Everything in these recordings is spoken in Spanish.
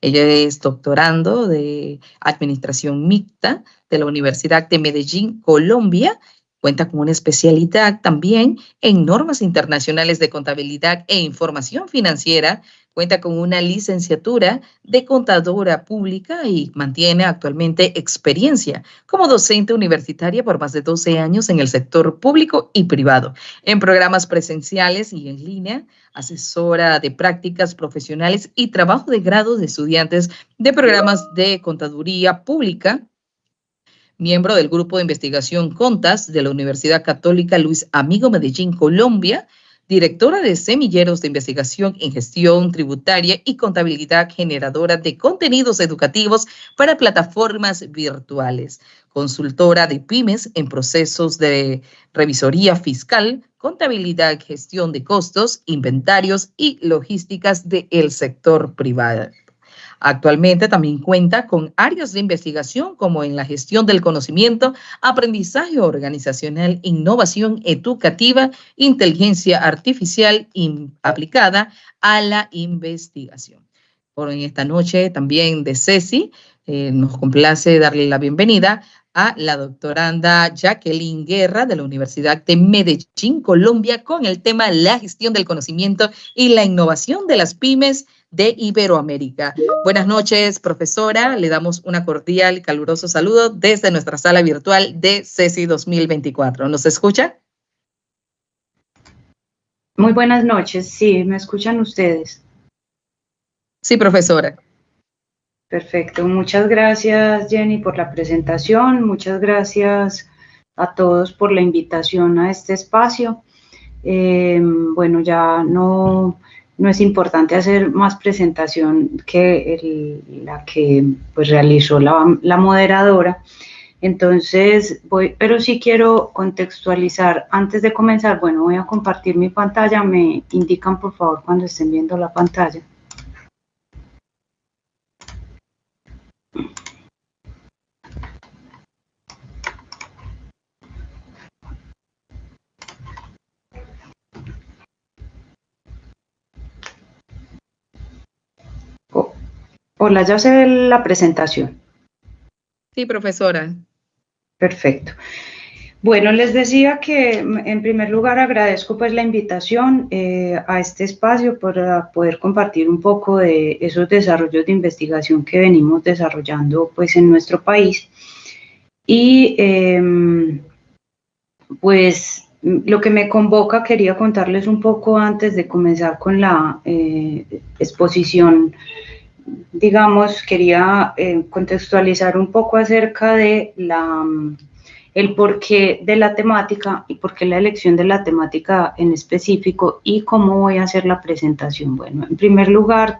Ella es doctorando de Administración Mixta de la Universidad de Medellín, Colombia. Cuenta con una especialidad también en normas internacionales de contabilidad e información financiera. Cuenta con una licenciatura de contadora pública y mantiene actualmente experiencia como docente universitaria por más de 12 años en el sector público y privado, en programas presenciales y en línea, asesora de prácticas profesionales y trabajo de grado de estudiantes de programas de contaduría pública, miembro del Grupo de Investigación Contas de la Universidad Católica Luis Amigo Medellín, Colombia, directora de Semilleros de Investigación en Gestión Tributaria y Contabilidad, generadora de contenidos educativos para plataformas virtuales, consultora de pymes en procesos de revisoría fiscal, contabilidad, gestión de costos, inventarios y logísticas del sector privado. Actualmente también cuenta con áreas de investigación como en la gestión del conocimiento, aprendizaje organizacional, innovación educativa, inteligencia artificial aplicada a la investigación. Por esta noche también de Ceci, nos complace darle la bienvenida a la doctoranda Jacqueline Guerra de la Universidad de Medellín, Colombia, con el tema la gestión del conocimiento y la innovación de las pymes de Iberoamérica. Buenas noches, profesora. Le damos una cordial y caluroso saludo desde nuestra sala virtual de CESI 2024. ¿Nos escucha? Muy buenas noches. Sí, ¿me escuchan ustedes? Sí, profesora. Perfecto. Muchas gracias, Jenny, por la presentación. Muchas gracias a todos por la invitación a este espacio. Bueno, ya no es importante hacer más presentación que la que pues realizó la moderadora. Entonces, pero sí quiero contextualizar. Antes de comenzar, bueno, voy a compartir mi pantalla. Me indican, por favor, cuando estén viendo la pantalla. Hola, ¿ya se ve la presentación? Sí, profesora. Perfecto. Bueno, les decía que en primer lugar agradezco pues la invitación a este espacio para poder compartir un poco de esos desarrollos de investigación que venimos desarrollando pues en nuestro país. Y pues lo que me convoca, quería contarles un poco antes de comenzar con la exposición. Digamos, quería contextualizar un poco acerca de el porqué de la temática y por qué la elección de la temática en específico y cómo voy a hacer la presentación. Bueno, en primer lugar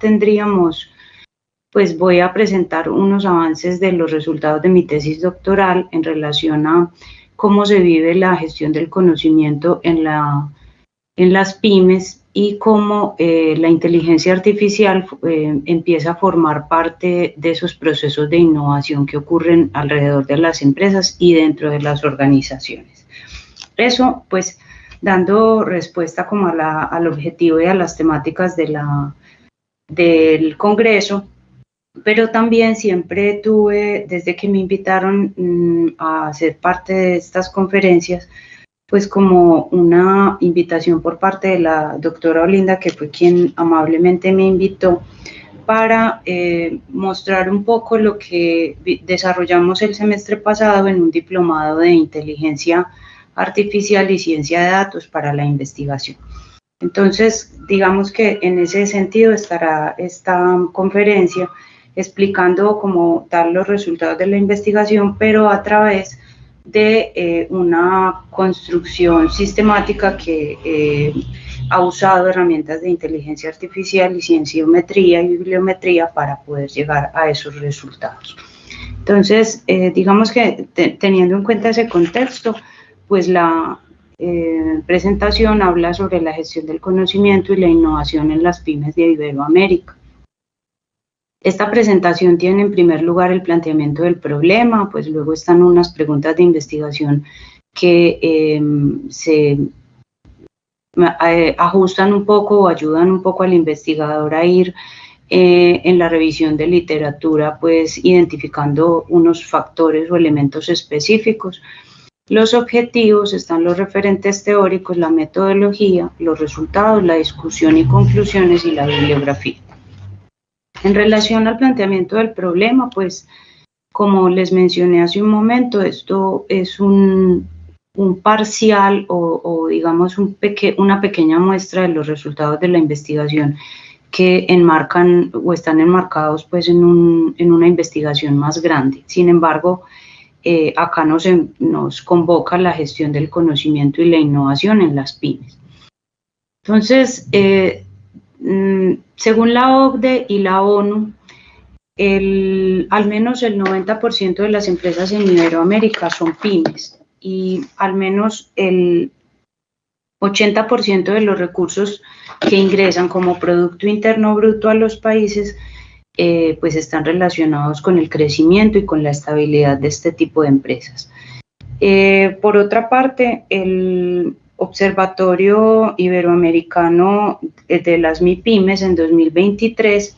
pues voy a presentar unos avances de los resultados de mi tesis doctoral en relación a cómo se vive la gestión del conocimiento en las pymes y cómo la inteligencia artificial empieza a formar parte de esos procesos de innovación que ocurren alrededor de las empresas y dentro de las organizaciones. Eso, pues, dando respuesta como al objetivo y a las temáticas del Congreso, pero también siempre tuve, desde que me invitaron a ser parte de estas conferencias, pues como una invitación por parte de la doctora Olinda, que fue quien amablemente me invitó, para mostrar un poco lo que desarrollamos el semestre pasado en un diplomado de inteligencia artificial y ciencia de datos para la investigación. Entonces, digamos que en ese sentido estará esta conferencia explicando como tal los resultados de la investigación, pero a través de una construcción sistemática que ha usado herramientas de inteligencia artificial y cienciometría y bibliometría para poder llegar a esos resultados. Entonces, digamos que teniendo en cuenta ese contexto, pues la presentación habla sobre la gestión del conocimiento y la innovación en las pymes de Iberoamérica. Esta presentación tiene en primer lugar el planteamiento del problema, pues luego están unas preguntas de investigación que se ajustan un poco o ayudan un poco al investigador a ir en la revisión de literatura, pues identificando unos factores o elementos específicos. Los objetivos están los referentes teóricos, la metodología, los resultados, la discusión y conclusiones y la bibliografía. En relación al planteamiento del problema, pues como les mencioné hace un momento, esto es un parcial o digamos una pequeña muestra de los resultados de la investigación que enmarcan o están enmarcados pues en una investigación más grande. Sin embargo, acá nos convoca la gestión del conocimiento y la innovación en las pymes. Entonces, según la OCDE y la ONU, al menos el 90% de las empresas en Iberoamérica son pymes y al menos el 80% de los recursos que ingresan como Producto Interno Bruto a los países pues están relacionados con el crecimiento y con la estabilidad de este tipo de empresas. Por otra parte, el Observatorio Iberoamericano de las MIPYMES en 2023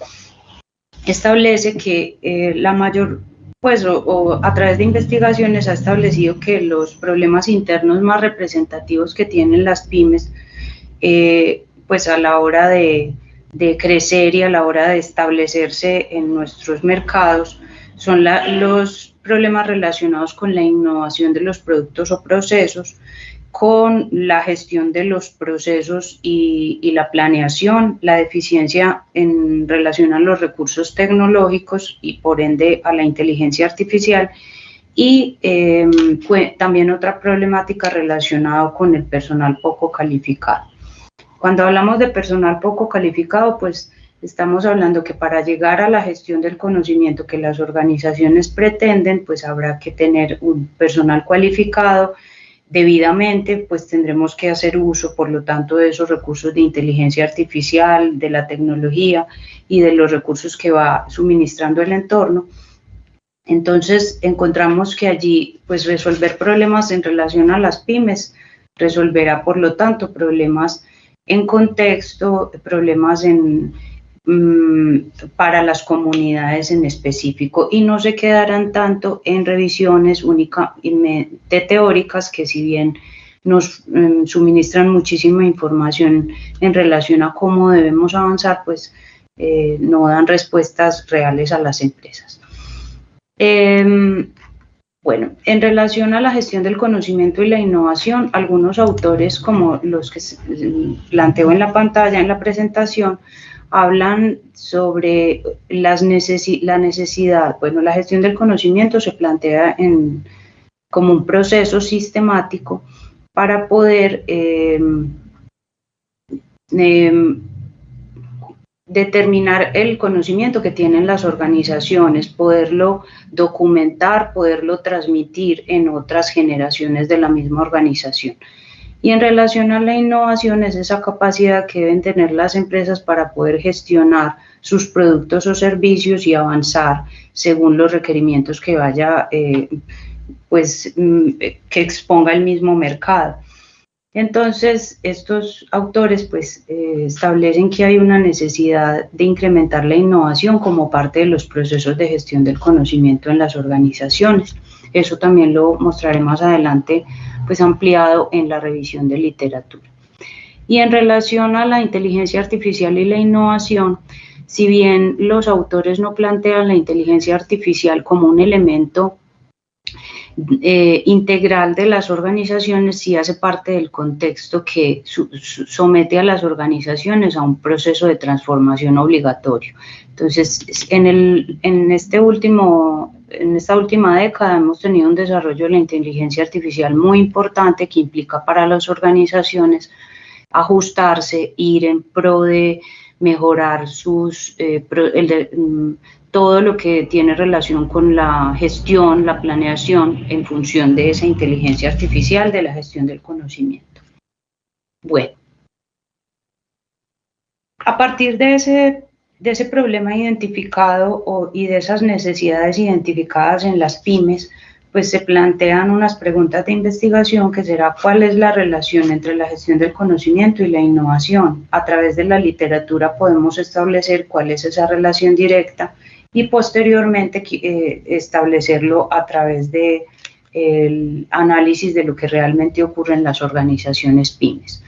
establece que la mayor, pues a través de investigaciones ha establecido que los problemas internos más representativos que tienen las pymes, pues a la hora de crecer y a la hora de establecerse en nuestros mercados, son los problemas relacionados con la innovación de los productos o procesos, con la gestión de los procesos y la planeación, la deficiencia en relación a los recursos tecnológicos y por ende a la inteligencia artificial y también otra problemática relacionada con el personal poco calificado. Cuando hablamos de personal poco calificado, pues estamos hablando que para llegar a la gestión del conocimiento que las organizaciones pretenden, pues habrá que tener un personal cualificado debidamente, pues tendremos que hacer uso, por lo tanto, de esos recursos de inteligencia artificial, de la tecnología y de los recursos que va suministrando el entorno. Entonces, encontramos que allí, pues resolver problemas en relación a las pymes resolverá, por lo tanto, problemas en contexto, problemas para las comunidades en específico y no se quedarán tanto en revisiones únicamente teóricas que si bien nos suministran muchísima información en relación a cómo debemos avanzar, pues no dan respuestas reales a las empresas. Bueno, en relación a la gestión del conocimiento y la innovación, algunos autores como los que planteo en la pantalla en la presentación hablan sobre la necesidad. Bueno, la gestión del conocimiento se plantea como un proceso sistemático para poder determinar el conocimiento que tienen las organizaciones, poderlo documentar, poderlo transmitir en otras generaciones de la misma organización. Y en relación a la innovación es esa capacidad que deben tener las empresas para poder gestionar sus productos o servicios y avanzar según los requerimientos que vaya, que exponga el mismo mercado. Entonces, estos autores pues establecen que hay una necesidad de incrementar la innovación como parte de los procesos de gestión del conocimiento en las organizaciones. Eso también lo mostraré más adelante, pues ampliado en la revisión de literatura. Y en relación a la inteligencia artificial y la innovación, si bien los autores no plantean la inteligencia artificial como un elemento integral de las organizaciones, sí hace parte del contexto que somete a las organizaciones a un proceso de transformación obligatorio. Entonces, en esta última década hemos tenido un desarrollo de la inteligencia artificial muy importante que implica para las organizaciones ajustarse, ir en pro de mejorar todo lo que tiene relación con la gestión, la planeación en función de esa inteligencia artificial, de la gestión del conocimiento. Bueno, a partir de ese problema identificado y de esas necesidades identificadas en las pymes, pues se plantean unas preguntas de investigación que será cuál es la relación entre la gestión del conocimiento y la innovación. A través de la literatura podemos establecer cuál es esa relación directa y posteriormente establecerlo a través de el análisis de lo que realmente ocurre en las organizaciones pymes.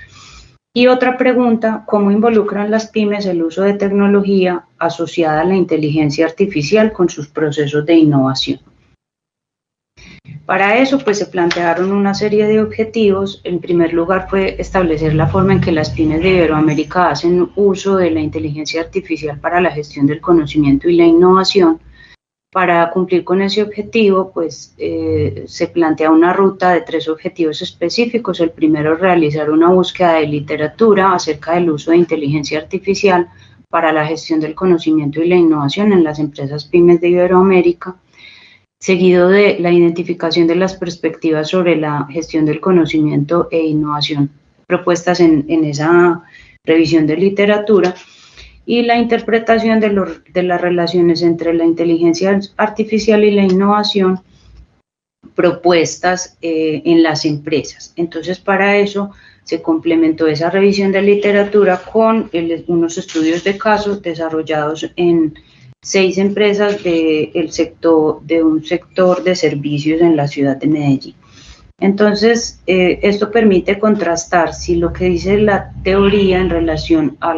Y otra pregunta, ¿cómo involucran las pymes el uso de tecnología asociada a la inteligencia artificial con sus procesos de innovación? Para eso, pues se plantearon una serie de objetivos. En primer lugar fue establecer la forma en que las pymes de Iberoamérica hacen uso de la inteligencia artificial para la gestión del conocimiento y la innovación. Para cumplir con ese objetivo, pues se plantea una ruta de 3 objetivos específicos. El primero es realizar una búsqueda de literatura acerca del uso de inteligencia artificial para la gestión del conocimiento y la innovación en las empresas pymes de Iberoamérica, seguido de la identificación de las perspectivas sobre la gestión del conocimiento e innovación propuestas en esa revisión de literatura, y la interpretación de las relaciones entre la inteligencia artificial y la innovación propuestas en las empresas. Entonces, para eso se complementó esa revisión de literatura con unos estudios de casos desarrollados en 6 empresas de un sector de servicios en la ciudad de Medellín. Entonces, esto permite contrastar si lo que dice la teoría en relación a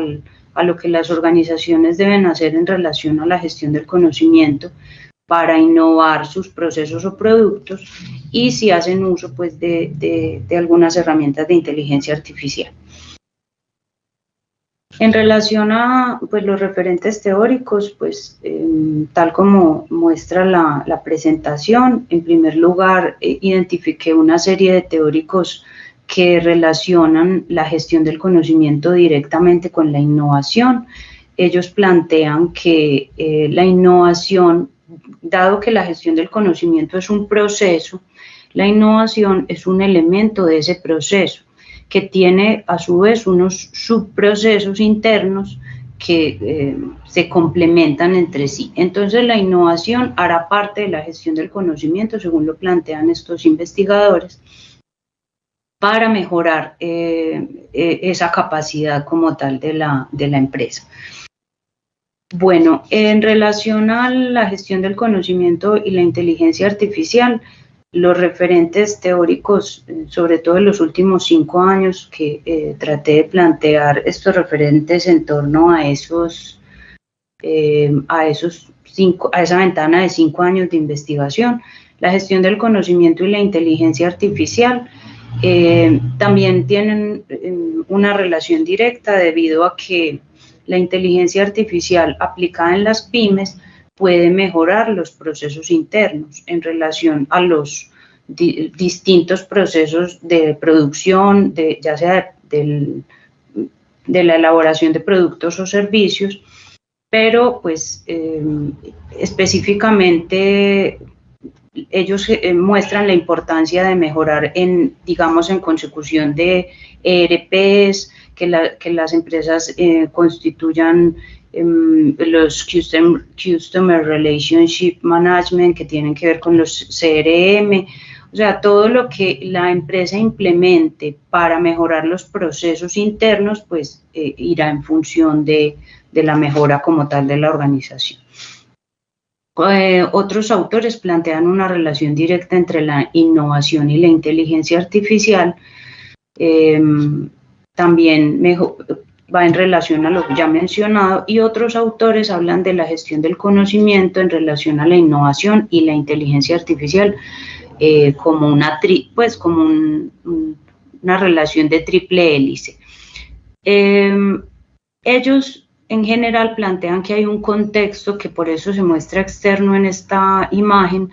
lo que las organizaciones deben hacer en relación a la gestión del conocimiento para innovar sus procesos o productos, y si hacen uso pues, de algunas herramientas de inteligencia artificial. En relación a pues, los referentes teóricos, pues, tal como muestra la presentación, en primer lugar identifiqué una serie de teóricos que relacionan la gestión del conocimiento directamente con la innovación. Ellos plantean que la innovación, dado que la gestión del conocimiento es un proceso, la innovación es un elemento de ese proceso que tiene a su vez unos subprocesos internos que se complementan entre sí. Entonces la innovación hará parte de la gestión del conocimiento, según lo plantean estos investigadores, para mejorar esa capacidad como tal de la empresa. Bueno, en relación a la gestión del conocimiento y la inteligencia artificial, los referentes teóricos, sobre todo en los últimos 5 años, que traté de plantear estos referentes en torno a esa ventana de 5 años de investigación, la gestión del conocimiento y la inteligencia artificial también tienen una relación directa, debido a que la inteligencia artificial aplicada en las pymes puede mejorar los procesos internos en relación a los distintos procesos de producción, ya sea de la elaboración de productos o servicios, pero pues específicamente ellos muestran la importancia de mejorar en consecución de ERPs, que las empresas constituyan los Customer Relationship Management, que tienen que ver con los CRM, o sea, todo lo que la empresa implemente para mejorar los procesos internos, pues irá en función de la mejora como tal de la organización. Otros autores plantean una relación directa entre la innovación y la inteligencia artificial. También va en relación a lo ya mencionado, y otros autores hablan de la gestión del conocimiento en relación a la innovación y la inteligencia artificial como una relación de triple hélice. Ellos en general plantean que hay un contexto que por eso se muestra externo en esta imagen,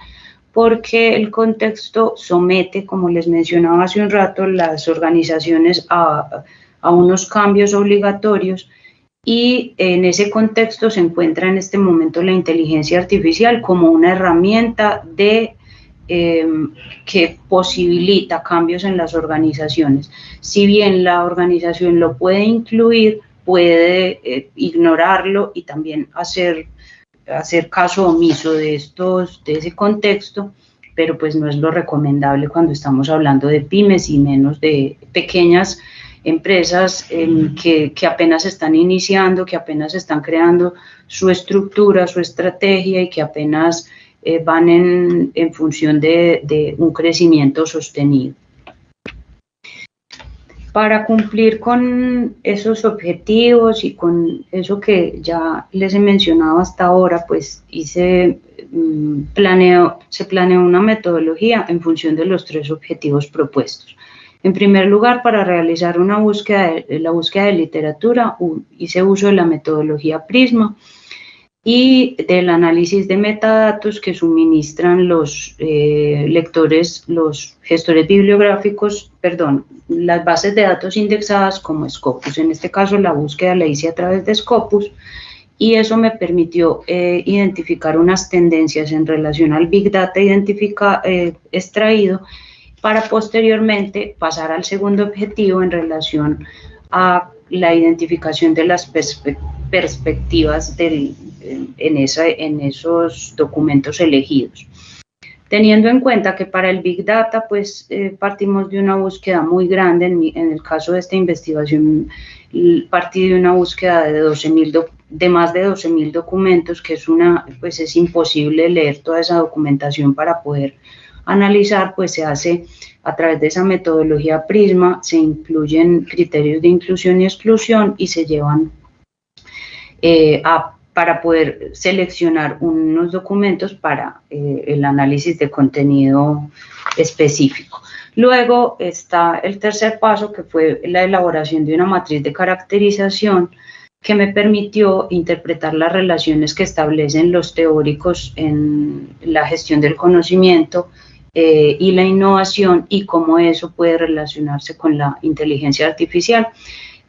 porque el contexto somete, como les mencionaba hace un rato, las organizaciones a unos cambios obligatorios, y en ese contexto se encuentra en este momento la inteligencia artificial como una herramienta que posibilita cambios en las organizaciones. Si bien la organización lo puede incluir, puede ignorarlo y también hacer caso omiso de ese contexto, pero pues no es lo recomendable cuando estamos hablando de pymes y menos de pequeñas empresas que apenas están iniciando, que apenas están creando su estructura, su estrategia y que apenas van en función de un crecimiento sostenido. Para cumplir con esos objetivos y con eso que ya les he mencionado hasta ahora, pues se planeó una metodología en función de los 3 objetivos propuestos. En primer lugar, para realizar la búsqueda de literatura, hice uso de la metodología Prisma y del análisis de metadatos que suministran los lectores, los gestores bibliográficos, las bases de datos indexadas como Scopus. En este caso, la búsqueda la hice a través de Scopus y eso me permitió identificar unas tendencias en relación al Big Data extraído, para posteriormente pasar al segundo objetivo en relación a la identificación de las perspectivas en esos documentos elegidos. Teniendo en cuenta que para el Big Data, pues partimos de una búsqueda muy grande, en el caso de esta investigación, partí de una búsqueda de más de 12.000 documentos, que es imposible leer toda esa documentación para poder analizar, pues se hace a través de esa metodología Prisma, se incluyen criterios de inclusión y exclusión y se llevan para poder seleccionar unos documentos para el análisis de contenido específico. Luego está el tercer paso, que fue la elaboración de una matriz de caracterización que me permitió interpretar las relaciones que establecen los teóricos en la gestión del conocimiento y la innovación y cómo eso puede relacionarse con la inteligencia artificial.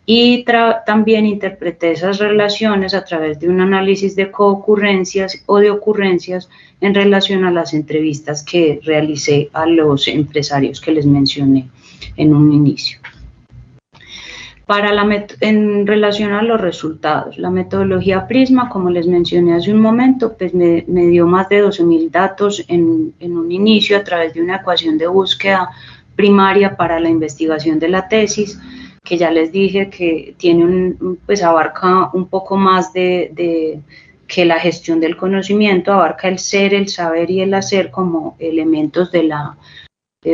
Y también interpreté esas relaciones a través de un análisis de coocurrencias o de ocurrencias en relación a las entrevistas que realicé a los empresarios que les mencioné en un inicio. En relación a los resultados, la metodología Prisma, como les mencioné hace un momento, pues me dio más de 12.000 datos en un inicio a través de una ecuación de búsqueda primaria para la investigación de la tesis, que ya les dije que tiene abarca un poco más que la gestión del conocimiento, abarca el ser, el saber y el hacer como elementos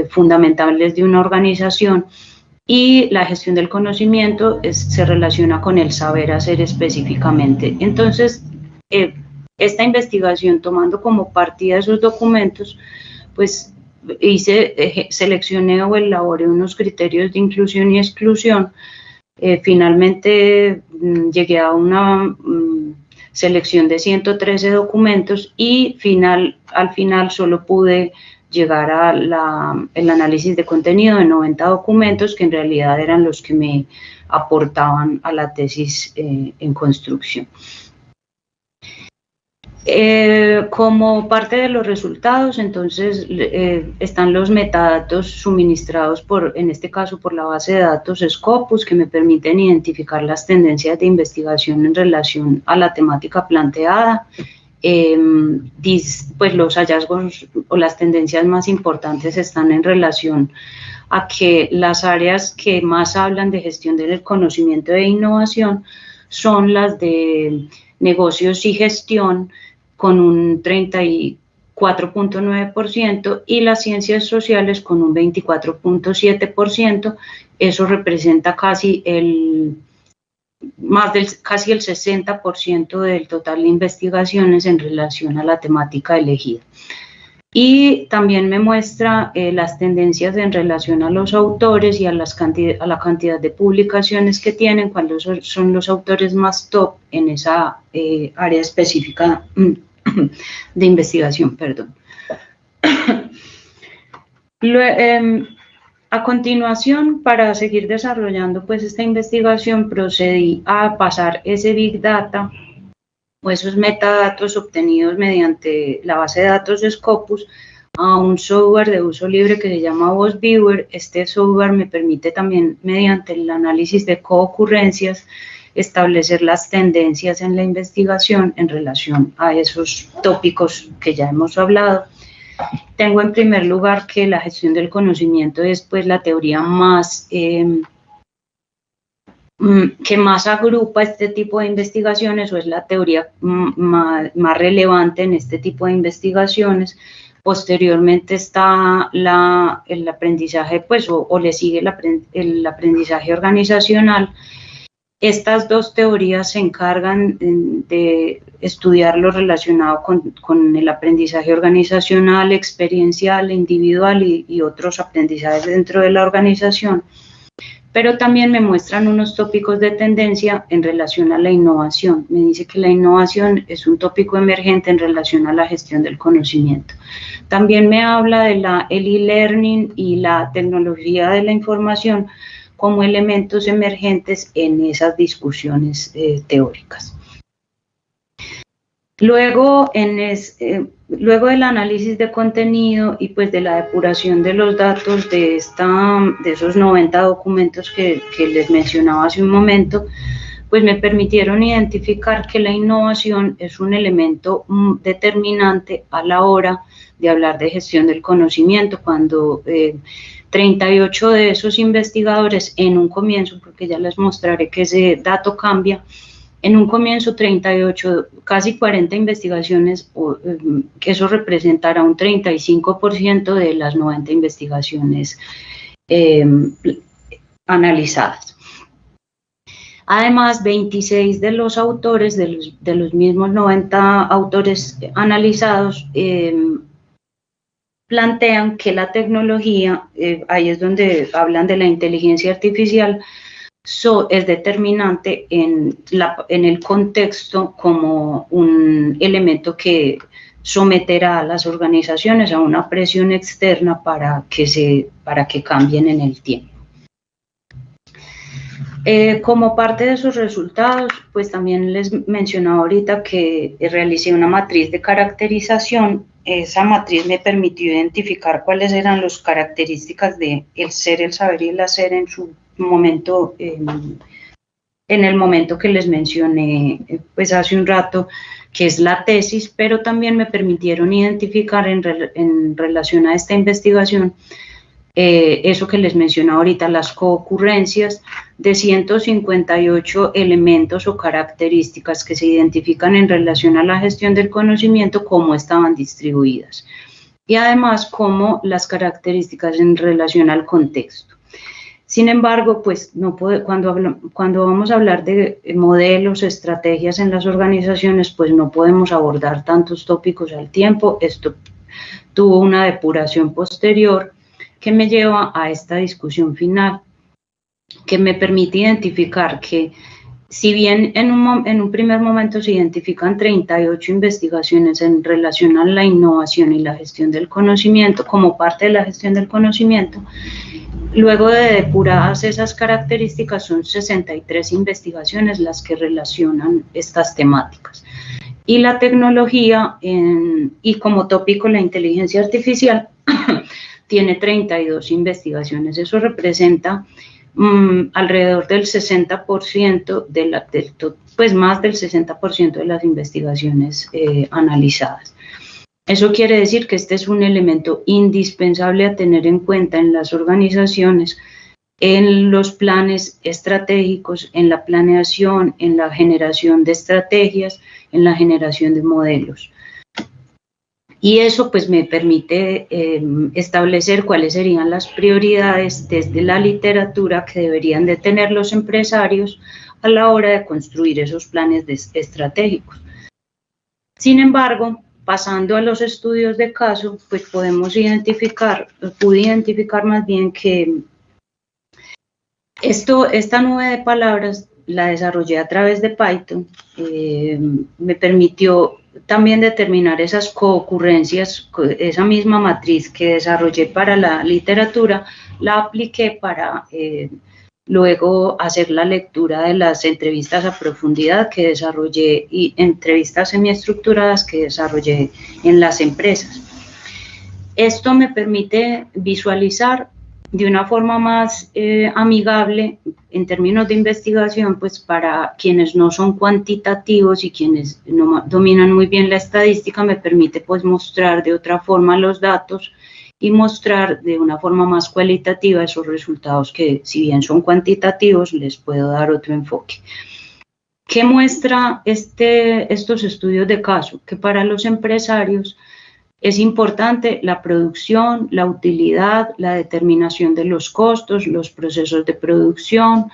fundamentales de una organización. Y la gestión del conocimiento se relaciona con el saber hacer específicamente. Entonces, esta investigación, tomando como partida esos documentos, pues seleccioné o elaboré unos criterios de inclusión y exclusión. Finalmente llegué a una selección de 113 documentos y al final solo pude llegar al análisis de contenido de 90 documentos, que en realidad eran los que me aportaban a la tesis en construcción. Como parte de los resultados, entonces, están los metadatos suministrados en este caso, por la base de datos Scopus, que me permiten identificar las tendencias de investigación en relación a la temática planteada. Pues los hallazgos o las tendencias más importantes están en relación a que las áreas que más hablan de gestión del conocimiento e innovación son las de negocios y gestión, con un 34.9%, y las ciencias sociales con un 24.7%. Eso representa casi el 60% del total de investigaciones en relación a la temática elegida. Y también me muestra las tendencias en relación a los autores y a la cantidad de publicaciones que tienen, cuáles son los autores más top en esa área específica de investigación. A continuación, para seguir desarrollando pues esta investigación, procedí a pasar ese Big Data o esos metadatos obtenidos mediante la base de datos de Scopus a un software de uso libre que se llama VozViewer. Este software me permite también, mediante el análisis de coocurrencias, establecer las tendencias en la investigación en relación a esos tópicos que ya hemos hablado. tengo en primer lugar que la gestión del conocimiento es pues la teoría más que más agrupa este tipo de investigaciones, o es la teoría más relevante en este tipo de investigaciones. Posteriormente está el aprendizaje, pues, o le sigue el aprendizaje organizacional. Estas dos teorías se encargan de estudiar lo relacionado con el aprendizaje organizacional, experiencial, individual y otros aprendizajes dentro de la organización. Pero también me muestran unos tópicos de tendencia en relación a la innovación. Me dice que la innovación es un tópico emergente en relación a la gestión del conocimiento. También me habla de el e-learning y la tecnología de la información como elementos emergentes en esas discusiones teóricas. Luego, luego del análisis de contenido y pues de la depuración de los datos de esos 90 documentos que les mencionaba hace un momento, pues me permitieron identificar que la innovación es un elemento determinante a la hora de hablar de gestión del conocimiento, cuando 38 de esos investigadores en un comienzo, porque ya les mostraré que ese dato cambia, en un comienzo 38, casi 40 investigaciones, que eso representará un 35% de las 90 investigaciones analizadas. Además, 26 de los autores, de los mismos 90 autores analizados, plantean que la tecnología, ahí es donde hablan de la inteligencia artificial, es determinante en el contexto como un elemento que someterá a las organizaciones a una presión externa para que cambien en el tiempo. Como parte de sus resultados, pues también les mencionaba ahorita que realicé una matriz de caracterización. Esa matriz me permitió identificar cuáles eran las características del ser, el saber y el hacer en su momento, en el momento que les mencioné pues hace un rato, que es la tesis, pero también me permitieron identificar en relación a esta investigación eso que les mencioné ahorita, las coocurrencias de 158 elementos o características que se identifican en relación a la gestión del conocimiento, cómo estaban distribuidas, y además cómo las características en relación al contexto. Sin embargo, pues cuando vamos a hablar de modelos, estrategias en las organizaciones, pues no podemos abordar tantos tópicos al tiempo. Esto tuvo una depuración posterior que me lleva a esta discusión final, que me permite identificar que si bien en un primer momento se identifican 38 investigaciones en relación a la innovación y la gestión del conocimiento como parte de la gestión del conocimiento, luego de depuradas esas características son 63 investigaciones las que relacionan estas temáticas. Y la tecnología, y como tópico la inteligencia artificial, tiene 32 investigaciones. Eso representa alrededor del 60% pues más del 60% de las investigaciones analizadas. Eso quiere decir que este es un elemento indispensable a tener en cuenta en las organizaciones, en los planes estratégicos, en la planeación, en la generación de estrategias, en la generación de modelos. Y eso pues me permite establecer cuáles serían las prioridades desde la literatura que deberían de tener los empresarios a la hora de construir esos planes estratégicos. Sin embargo, pasando a los estudios de caso, pues pude identificar más bien que esta nube de palabras la desarrollé a través de Python, me permitió también determinar esas coocurrencias, esa misma matriz que desarrollé para la literatura, la apliqué para luego hacer la lectura de las entrevistas a profundidad que desarrollé y entrevistas semiestructuradas que desarrollé en las empresas. Esto me permite visualizar de una forma más amigable en términos de investigación, pues para quienes no son cuantitativos y quienes no dominan muy bien la estadística, me permite pues mostrar de otra forma los datos y mostrar de una forma más cualitativa esos resultados que, si bien son cuantitativos, les puedo dar otro enfoque. ¿Qué muestra estos estudios de caso? Que para los empresarios es importante la producción, la utilidad, la determinación de los costos, los procesos de producción,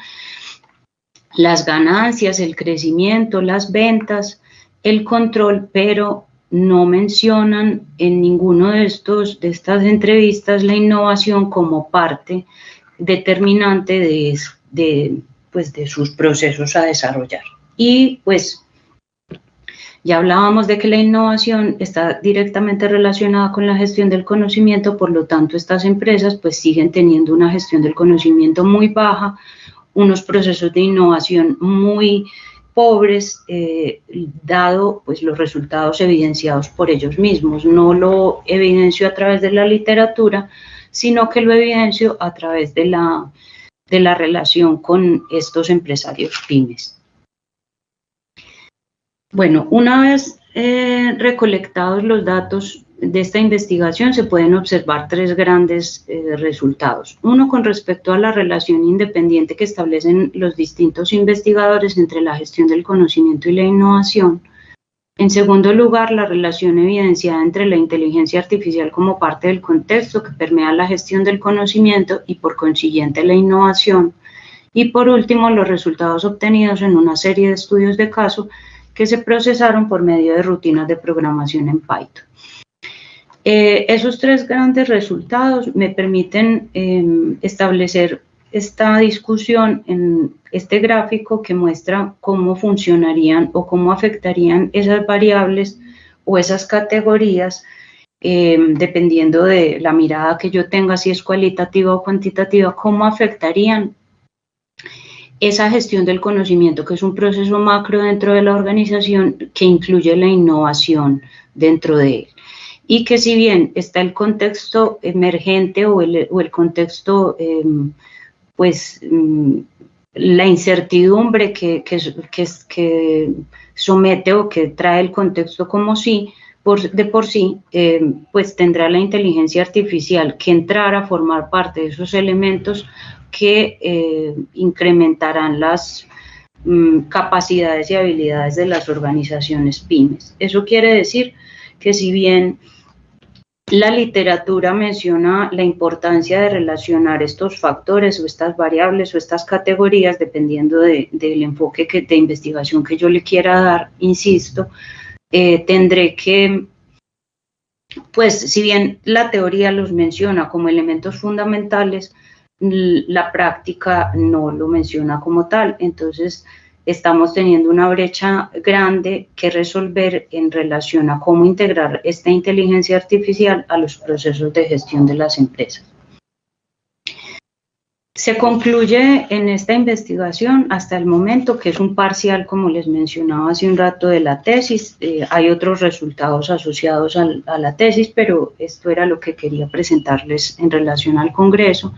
las ganancias, el crecimiento, las ventas, el control, pero no mencionan en ninguno de estas entrevistas la innovación como parte determinante de sus procesos a desarrollar. Y pues ya hablábamos de que la innovación está directamente relacionada con la gestión del conocimiento, por lo tanto estas empresas pues siguen teniendo una gestión del conocimiento muy baja, unos procesos de innovación muy pobres, dado pues los resultados evidenciados por ellos mismos. No lo evidencio a través de la literatura, sino que lo evidencio a través de la relación con estos empresarios pymes. Bueno, una vez recolectados los datos de esta investigación, se pueden observar tres grandes resultados. Uno, con respecto a la relación independiente que establecen los distintos investigadores entre la gestión del conocimiento y la innovación. En segundo lugar, la relación evidenciada entre la inteligencia artificial como parte del contexto que permea la gestión del conocimiento y por consiguiente la innovación. Y por último, los resultados obtenidos en una serie de estudios de caso que se procesaron por medio de rutinas de programación en Python. Esos tres grandes resultados me permiten establecer esta discusión en este gráfico que muestra cómo funcionarían o cómo afectarían esas variables o esas categorías, dependiendo de la mirada que yo tenga, si es cualitativa o cuantitativa, cómo afectarían esa gestión del conocimiento, que es un proceso macro dentro de la organización que incluye la innovación dentro de él. Y que si bien está el contexto emergente o el contexto, la incertidumbre que somete o que trae el contexto como sí, de por sí, pues tendrá la inteligencia artificial que entrar a formar parte de esos elementos que incrementarán las capacidades y habilidades de las organizaciones pymes. Eso quiere decir que si bien la literatura menciona la importancia de relacionar estos factores o estas variables o estas categorías, dependiendo del enfoque de investigación que yo le quiera dar, insisto, tendré que, pues si bien la teoría los menciona como elementos fundamentales, la práctica no lo menciona como tal. Entonces estamos teniendo una brecha grande que resolver en relación a cómo integrar esta inteligencia artificial a los procesos de gestión de las empresas. Se concluye en esta investigación hasta el momento, que es un parcial, como les mencionaba hace un rato, de la tesis. Hay otros resultados asociados a la tesis, pero esto era lo que quería presentarles en relación al Congreso.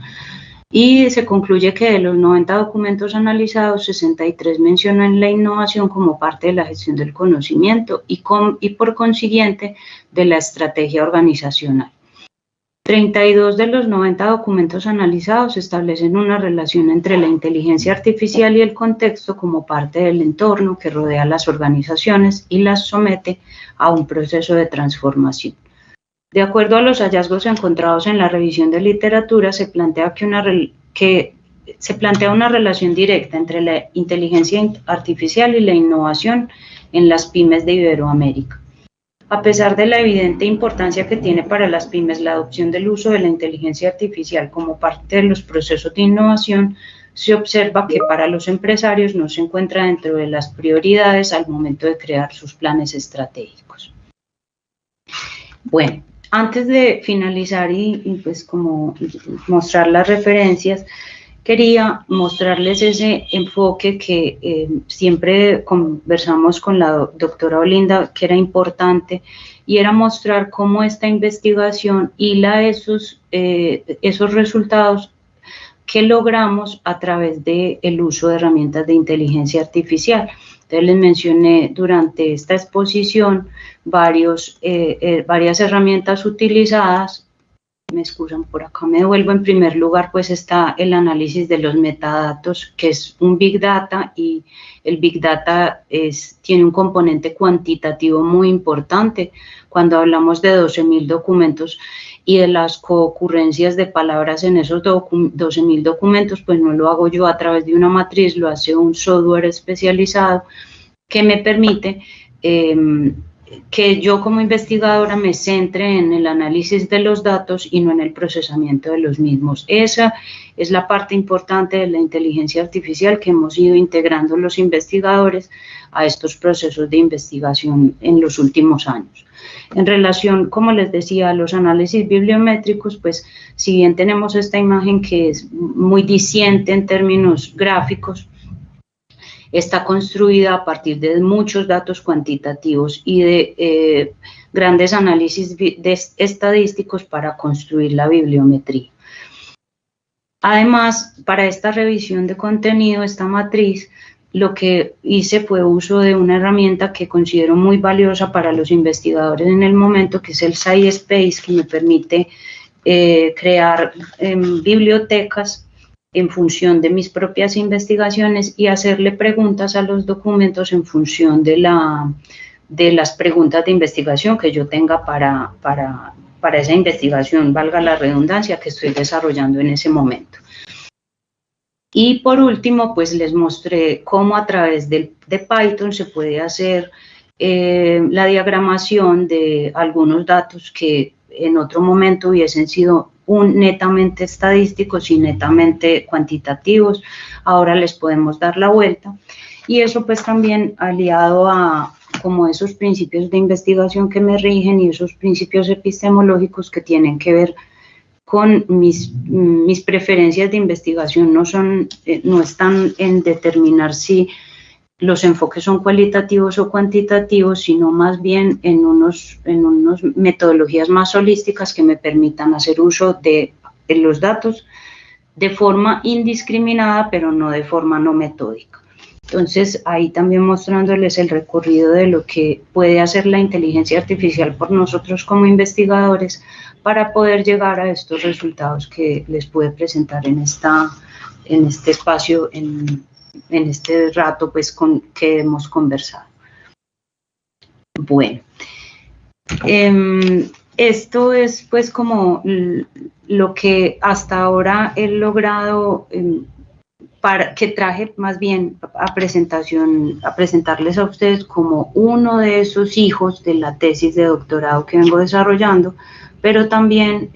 Y se concluye que de los 90 documentos analizados, 63 mencionan la innovación como parte de la gestión del conocimiento y por consiguiente de la estrategia organizacional. 32 de los 90 documentos analizados establecen una relación entre la inteligencia artificial y el contexto como parte del entorno que rodea a las organizaciones y las somete a un proceso de transformación. De acuerdo a los hallazgos encontrados en la revisión de literatura, se plantea una relación directa entre la inteligencia artificial y la innovación en las pymes de Iberoamérica. A pesar de la evidente importancia que tiene para las pymes la adopción del uso de la inteligencia artificial como parte de los procesos de innovación, se observa que para los empresarios no se encuentra dentro de las prioridades al momento de crear sus planes estratégicos. Bueno, antes de finalizar y pues como mostrar las referencias, quería mostrarles ese enfoque que siempre conversamos con la doctora Olinda, que era importante, y era mostrar cómo esta investigación hila esos esos resultados que logramos a través del uso de herramientas de inteligencia artificial. Entonces les mencioné durante esta exposición varias herramientas utilizadas. Me excusan, por acá me devuelvo. En primer lugar, pues está el análisis de los metadatos, que es un Big Data, y el Big Data tiene un componente cuantitativo muy importante. Cuando hablamos de 12.000 documentos y de las coocurrencias de palabras en esos 12.000 documentos, pues no lo hago yo a través de una matriz, lo hace un software especializado que me permite que yo como investigadora me centre en el análisis de los datos y no en el procesamiento de los mismos. Esa es la parte importante de la inteligencia artificial que hemos ido integrando los investigadores a estos procesos de investigación en los últimos años. En relación, como les decía, a los análisis bibliométricos, pues si bien tenemos esta imagen que es muy diciente en términos gráficos, está construida a partir de muchos datos cuantitativos y de grandes análisis estadísticos para construir la bibliometría. Además, para esta revisión de contenido, esta matriz, lo que hice fue uso de una herramienta que considero muy valiosa para los investigadores en el momento, que es el SciSpace, que me permite crear bibliotecas en función de mis propias investigaciones y hacerle preguntas a los documentos en función de las preguntas de investigación que yo tenga para esa investigación, valga la redundancia, que estoy desarrollando en ese momento. Y por último, pues les mostré cómo a través de Python se puede hacer la diagramación de algunos datos que en otro momento hubiesen sido netamente estadísticos y netamente cuantitativos. Ahora les podemos dar la vuelta. Y eso pues también aliado a como esos principios de investigación que me rigen y esos principios epistemológicos que tienen que ver con mis preferencias de investigación. No están en determinar si los enfoques son cualitativos o cuantitativos, sino más bien en unos metodologías más holísticas que me permitan hacer uso de los datos de forma indiscriminada, pero no de forma no metódica. Entonces, ahí también mostrándoles el recorrido de lo que puede hacer la inteligencia artificial por nosotros como investigadores para poder llegar a estos resultados que les pude presentar en este espacio, en este rato pues que hemos conversado. Bueno, esto es pues como lo que hasta ahora he logrado, que traje más bien a presentarles a ustedes como uno de esos hijos de la tesis de doctorado que vengo desarrollando, pero también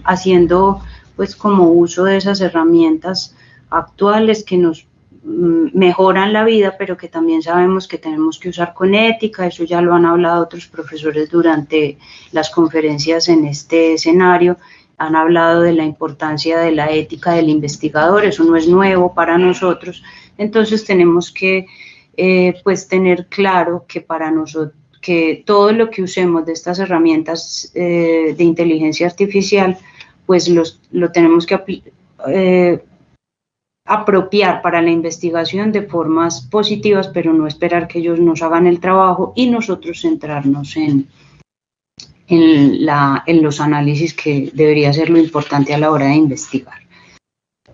haciendo pues como uso de esas herramientas actuales que nos mejoran la vida, pero que también sabemos que tenemos que usar con ética. Eso ya lo han hablado otros profesores durante las conferencias en este escenario, han hablado de la importancia de la ética del investigador, eso no es nuevo para nosotros. Entonces tenemos que pues tener claro que para nosotros, que todo lo que usemos de estas herramientas de inteligencia artificial, pues lo tenemos que apropiar para la investigación de formas positivas, pero no esperar que ellos nos hagan el trabajo y nosotros centrarnos en los análisis, que debería ser lo importante a la hora de investigar.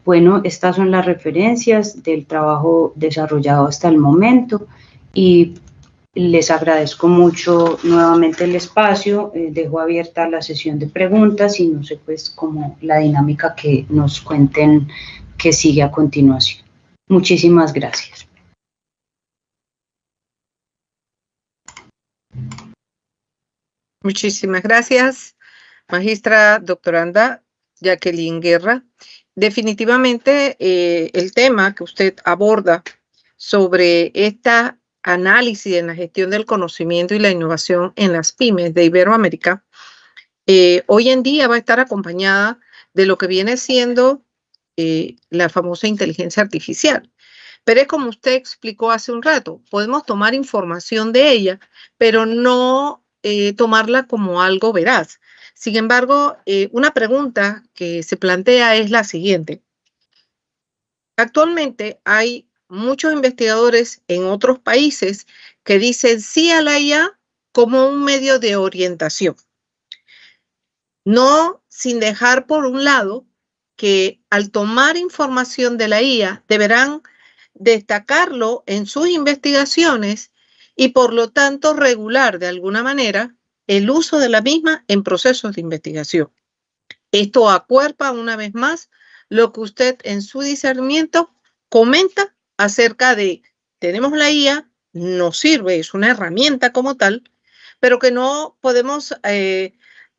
Bueno, estas son las referencias del trabajo desarrollado hasta el momento y les agradezco mucho nuevamente el espacio. Dejo abierta la sesión de preguntas y no sé pues como la dinámica que nos cuenten que sigue a continuación. Muchísimas gracias. Muchísimas gracias, magistra doctoranda Jacqueline Guerra. Definitivamente el tema que usted aborda sobre esta análisis en la gestión del conocimiento y la innovación en las pymes de Iberoamérica, hoy en día va a estar acompañada de lo que viene siendo la famosa inteligencia artificial. Pero es como usted explicó hace un rato, podemos tomar información de ella, pero no tomarla como algo veraz, Sin embargo, una pregunta que se plantea es la siguiente. Actualmente hay muchos investigadores en otros países que dicen sí a la IA como un medio de orientación. No sin dejar por un lado que al tomar información de la IA deberán destacarlo en sus investigaciones y por lo tanto regular de alguna manera el uso de la misma en procesos de investigación. Esto acuerpa una vez más lo que usted en su discernimiento comenta acerca de tenemos la IA, nos sirve, es una herramienta como tal, pero que no podemos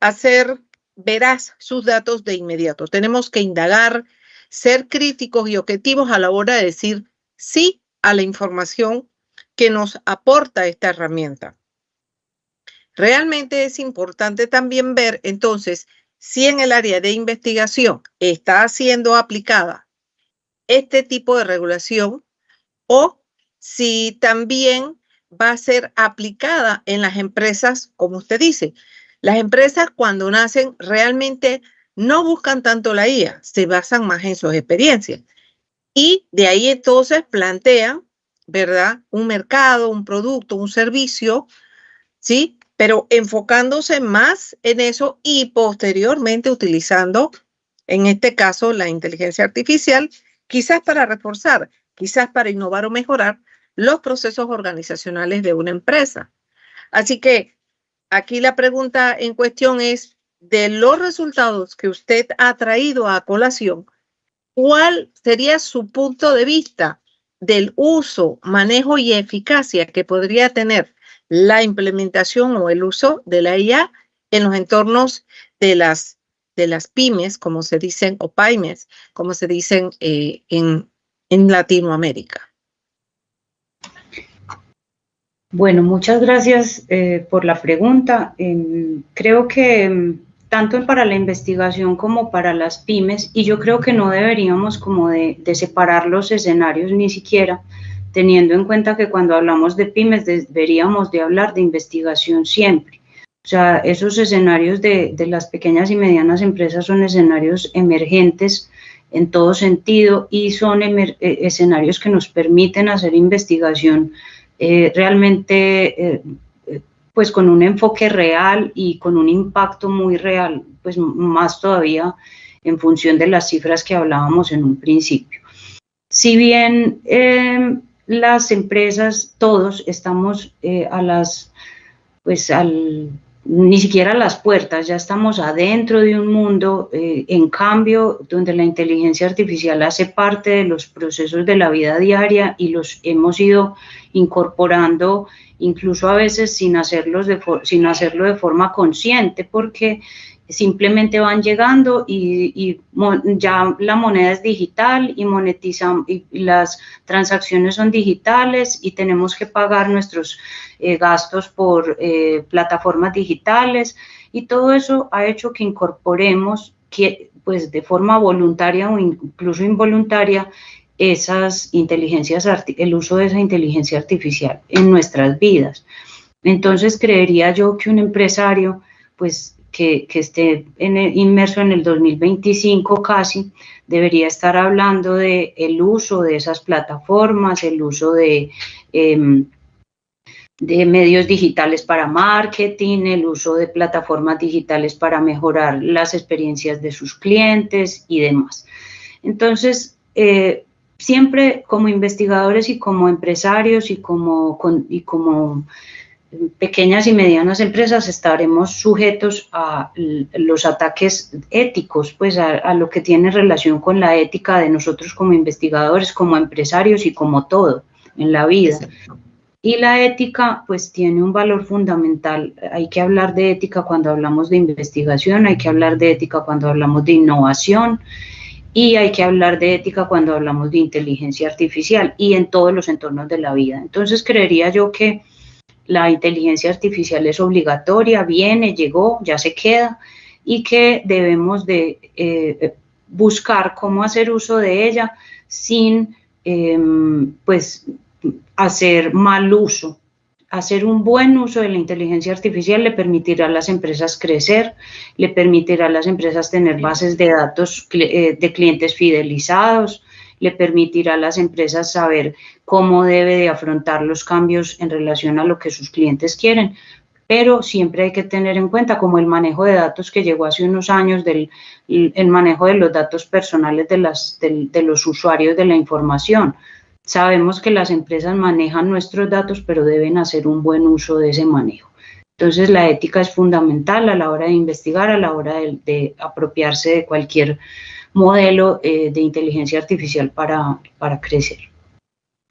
hacer veraz sus datos de inmediato. Tenemos que indagar, ser críticos y objetivos a la hora de decir sí a la información que nos aporta esta herramienta. Realmente es importante también ver entonces si en el área de investigación está siendo aplicada este tipo de regulación o si también va a ser aplicada en las empresas, como usted dice. Las empresas cuando nacen realmente no buscan tanto la IA, se basan más en sus experiencias. Y de ahí entonces plantean, ¿verdad? Un mercado, un producto, un servicio, ¿sí? Pero enfocándose más en eso y posteriormente utilizando, en este caso, la inteligencia artificial, quizás para reforzar, quizás para innovar o mejorar los procesos organizacionales de una empresa. Así que aquí la pregunta en cuestión es, de los resultados que usted ha traído a colación, ¿cuál sería su punto de vista del uso, manejo y eficacia que podría tener la implementación o el uso de la IA en los entornos de las pymes, como se dicen, o pymes, como se dicen en Latinoamérica? Bueno, muchas gracias por la pregunta. Creo que tanto para la investigación como para las pymes, y yo creo que no deberíamos como de separar los escenarios ni siquiera, teniendo en cuenta que cuando hablamos de pymes deberíamos de hablar de investigación siempre. O sea, esos escenarios de las pequeñas y medianas empresas son escenarios emergentes en todo sentido y son escenarios que nos permiten hacer investigación realmente pues con un enfoque real y con un impacto muy real, pues más todavía en función de las cifras que hablábamos en un principio. Si bien las empresas, todos estamos ni siquiera a las puertas, ya estamos adentro de un mundo, en cambio, donde la inteligencia artificial hace parte de los procesos de la vida diaria y los hemos ido incorporando incluso a veces sin hacerlo de forma consciente, porque simplemente van llegando y ya la moneda es digital y monetizan y las transacciones son digitales y tenemos que pagar nuestros gastos por plataformas digitales y todo eso ha hecho que incorporemos pues de forma voluntaria o incluso involuntaria el uso de esa inteligencia artificial en nuestras vidas. Entonces creería yo que un empresario pues que esté inmerso en el 2025 casi, debería estar hablando de el uso de esas plataformas, el uso de medios digitales para marketing, el uso de plataformas digitales para mejorar las experiencias de sus clientes y demás. Entonces, siempre como investigadores y como empresarios y como pequeñas y medianas empresas estaremos sujetos a los ataques éticos, pues a lo que tiene relación con la ética de nosotros como investigadores, como empresarios y como todo en la vida. Y la ética pues tiene un valor fundamental. Hay que hablar de ética cuando hablamos de investigación, hay que hablar de ética cuando hablamos de innovación y hay que hablar de ética cuando hablamos de inteligencia artificial y en todos los entornos de la vida. Entonces creería yo que la inteligencia artificial es obligatoria, viene, llegó, ya se queda y que debemos de buscar cómo hacer uso de ella sin pues hacer mal uso hacer un buen uso de la inteligencia artificial le permitirá a las empresas crecer, le permitirá a las empresas tener bases de datos de clientes fidelizados, le permitirá a las empresas saber cómo debe de afrontar los cambios en relación a lo que sus clientes quieren. Pero siempre hay que tener en cuenta como el manejo de datos que llegó hace unos años, el manejo de los datos personales de los usuarios de la información. Sabemos que las empresas manejan nuestros datos, pero deben hacer un buen uso de ese manejo. Entonces, la ética es fundamental a la hora de investigar, a la hora de apropiarse de cualquier modelo de inteligencia artificial para crecer.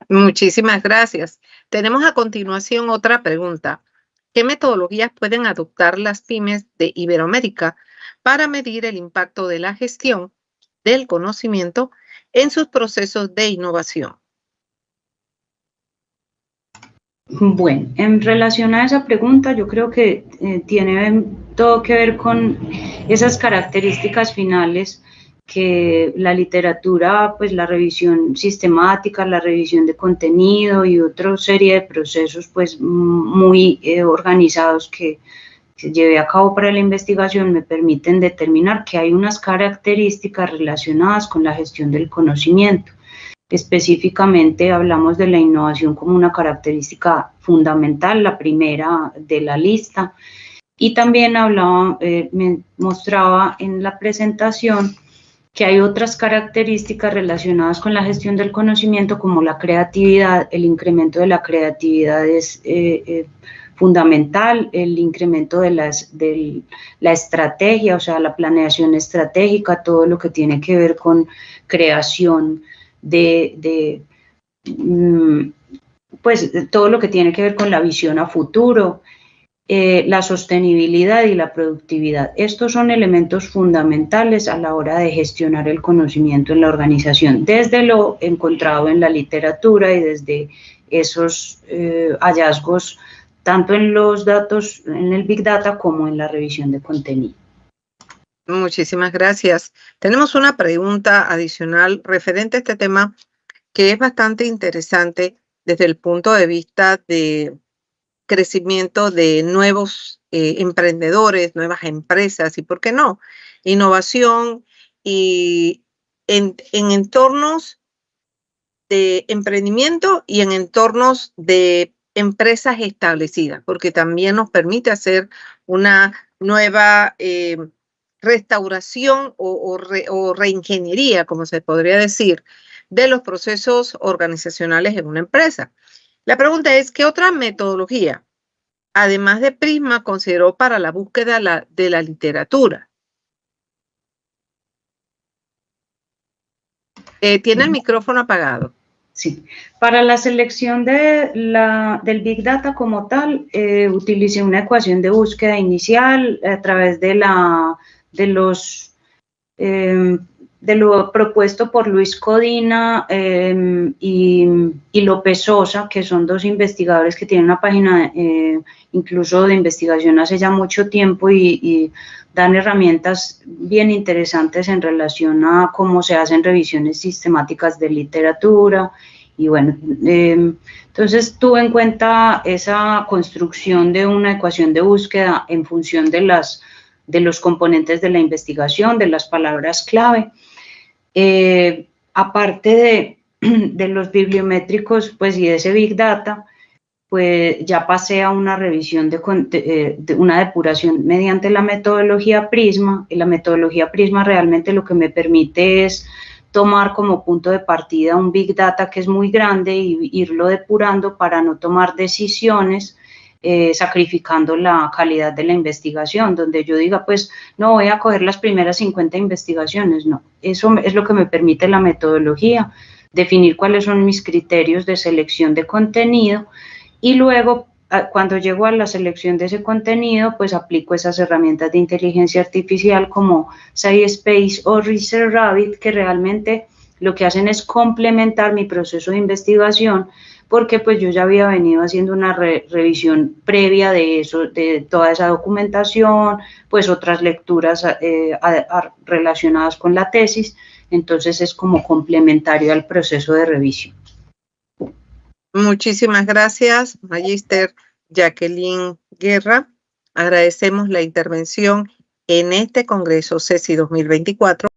Muchísimas gracias. Tenemos a continuación otra pregunta. ¿Qué metodologías pueden adoptar las pymes de Iberoamérica para medir el impacto de la gestión del conocimiento en sus procesos de innovación? Bueno, en relación a esa pregunta, yo creo que tiene todo que ver con esas características finales que la literatura, pues la revisión sistemática, la revisión de contenido y otra serie de procesos pues muy organizados que se lleve a cabo para la investigación me permiten determinar que hay unas características relacionadas con la gestión del conocimiento. Específicamente hablamos de la innovación como una característica fundamental, la primera de la lista, y también me mostraba en la presentación que hay otras características relacionadas con la gestión del conocimiento como la creatividad. El incremento de la creatividad es fundamental, el incremento de la estrategia, o sea, la planeación estratégica, todo lo que tiene que ver con creación pues todo lo que tiene que ver con la visión a futuro, la sostenibilidad y la productividad. Estos son elementos fundamentales a la hora de gestionar el conocimiento en la organización, desde lo encontrado en la literatura y desde esos hallazgos, tanto en los datos, en el Big Data, como en la revisión de contenido. Muchísimas gracias. Tenemos una pregunta adicional referente a este tema que es bastante interesante desde el punto de vista de crecimiento de nuevos emprendedores, nuevas empresas y, ¿por qué no?, innovación y en entornos de emprendimiento y en entornos de empresas establecidas, porque también nos permite hacer una nueva restauración o reingeniería, como se podría decir, de los procesos organizacionales en una empresa. La pregunta es, ¿qué otra metodología, además de Prisma, consideró para la búsqueda de la literatura? Tiene el micrófono apagado. Sí, para la selección del Big Data como tal, utilicé una ecuación de búsqueda inicial a través de lo propuesto por Luis Codina y López Sosa, que son dos investigadores que tienen una página incluso de investigación hace ya mucho tiempo y dan herramientas bien interesantes en relación a cómo se hacen revisiones sistemáticas de literatura. Y bueno, entonces tuve en cuenta esa construcción de una ecuación de búsqueda en función de los componentes de la investigación, de las palabras clave. Aparte de los bibliométricos, pues, y de ese Big Data, pues ya pasé a una revisión de una depuración mediante la metodología Prisma. Y la metodología Prisma realmente lo que me permite es tomar como punto de partida un Big Data que es muy grande y irlo depurando para no tomar decisiones sacrificando la calidad de la investigación, donde yo diga, pues, no voy a coger las primeras 50 investigaciones, no. Eso es lo que me permite la metodología, definir cuáles son mis criterios de selección de contenido y luego, cuando llego a la selección de ese contenido, pues aplico esas herramientas de inteligencia artificial como SciSpace o Research Rabbit, que realmente lo que hacen es complementar mi proceso de investigación, porque pues yo ya había venido haciendo una revisión previa de eso, de toda esa documentación, pues otras lecturas relacionadas con la tesis, entonces es como complementario al proceso de revisión. Muchísimas gracias, Magíster Jacqueline Guerra. Agradecemos la intervención en este Congreso CESI 2024.